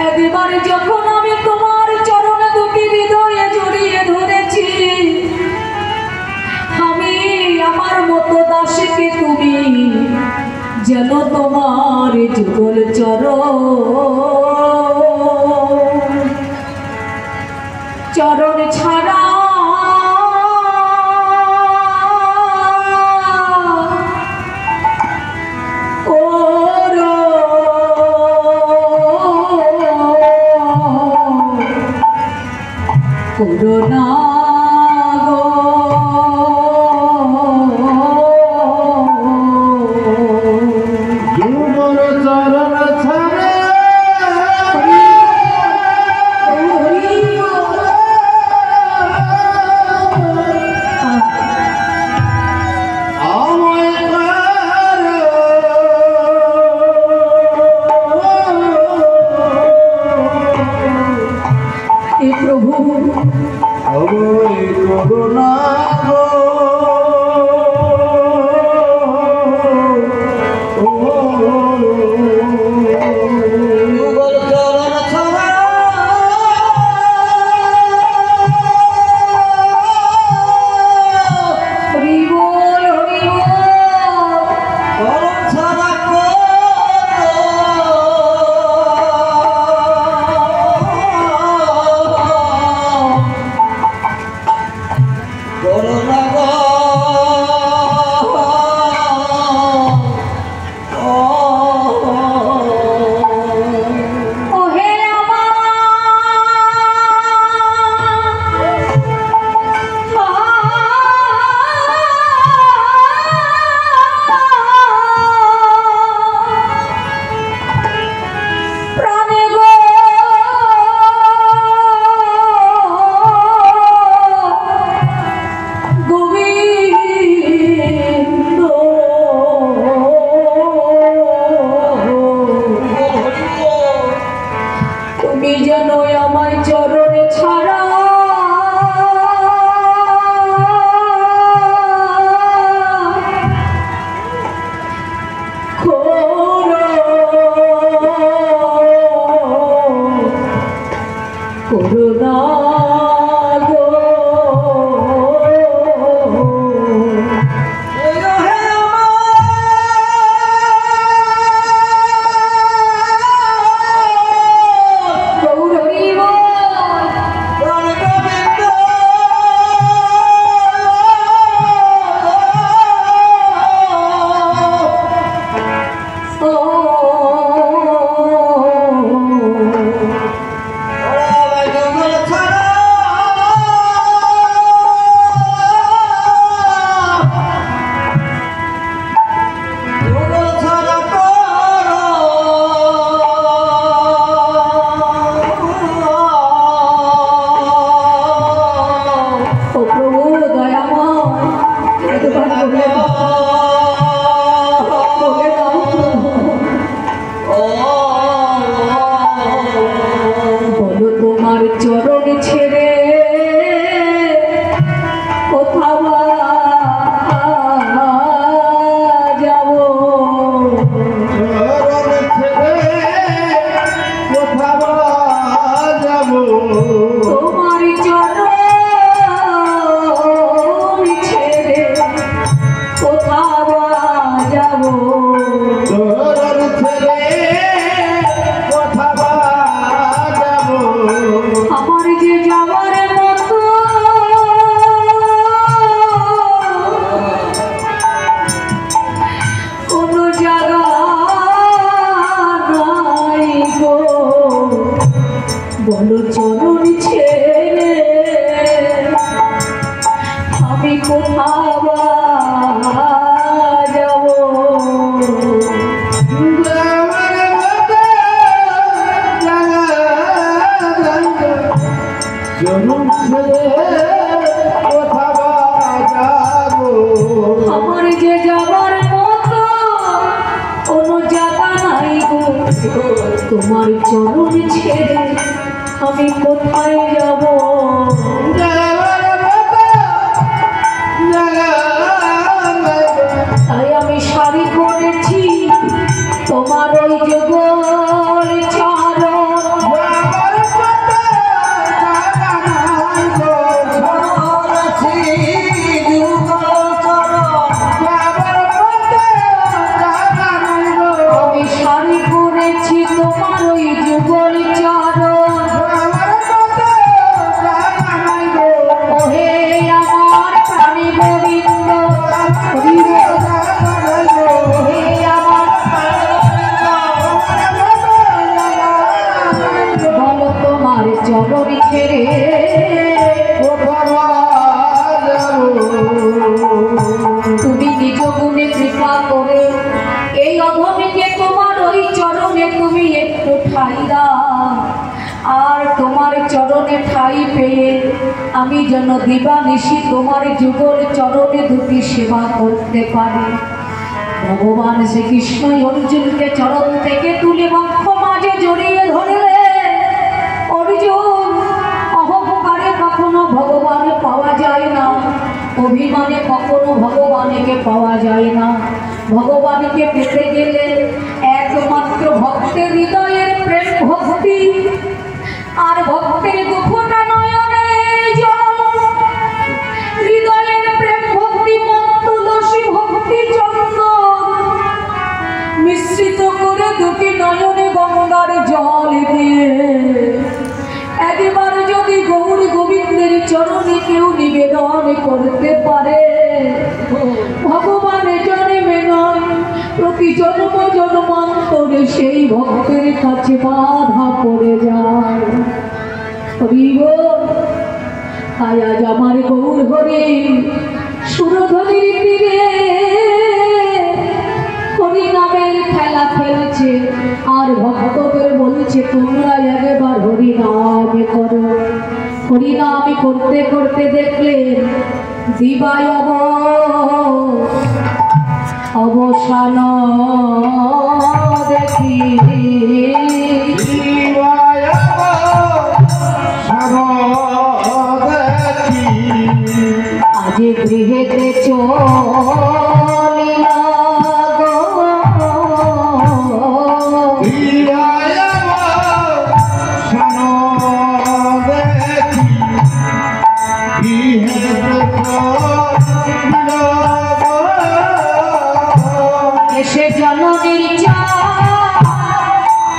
একবার যখন আমি তোমার চরণে দুটি হৃদয়ে জড়িয়ে ধরেছি, আমি আমার মতো দাসীকে তুমি যেন তোমার যুগল চরণ ছাড়া করুণা বলো চরণ ছেড়ে আমি কোথাও যাব। আমার যে যাবার মতো কোনো জায়গা নাই গো, তোমার চরণ ছেড়ে আমি কোথায় যাব। তাই আমি শাড়ি করেছি তোমার ওই যোগ চরণ ছেড়ে তুমি নিজ গুণে কৃপা করে এই অধমীকে তোমার ওই চরণে তুমি একটু ঠাই দাও। আর তোমার চরণে ঠাই পেয়ে আমি যেন দিবানিশি তোমার যুগল চরণে দুটি সেবা করতে পারি। ভগবান শ্রীকৃষ্ণ অর্জুনকে চরণ থেকে তুলে বক্ষ মাঝে জড়িয়ে ধরলে। অর্জুন, অহংকারে কখনো ভগবান পাওয়া যায় না, অভিমানে কখনো ভগবানকে পাওয়া যায় না। ভগবানকে পেতে গেলে একমাত্র ভক্তের হৃদয়ের প্রেম ভক্তি, আর ভক্তের দুঃখটা নয়নের জল। হৃদয়ের প্রেম ভক্তি মন তুলসী ভক্তি চন্দন মিশ্রিত করে দুটি নয়নে গঙ্গার জল দিয়ে একবার যদি গৌর গোবিন্দের চরণে কেউ নিবেদন করতে পারে, ভগবানের জন্মে নয় প্রতি জন্ম জন্মান্তরে সেই ভক্তের কাছে বাধা পড়ে যায়। তাই আজ আমার গৌর হরি সুরধনির তীরে হরি নামের খেলা খেলছে, আর ভক্তদের বলছে তোমরা একবার হরি নামে করো। হরি নামে করতে করতে দেখলেন দিবায় অবসান দেখি। আজ গৃহেতে চোর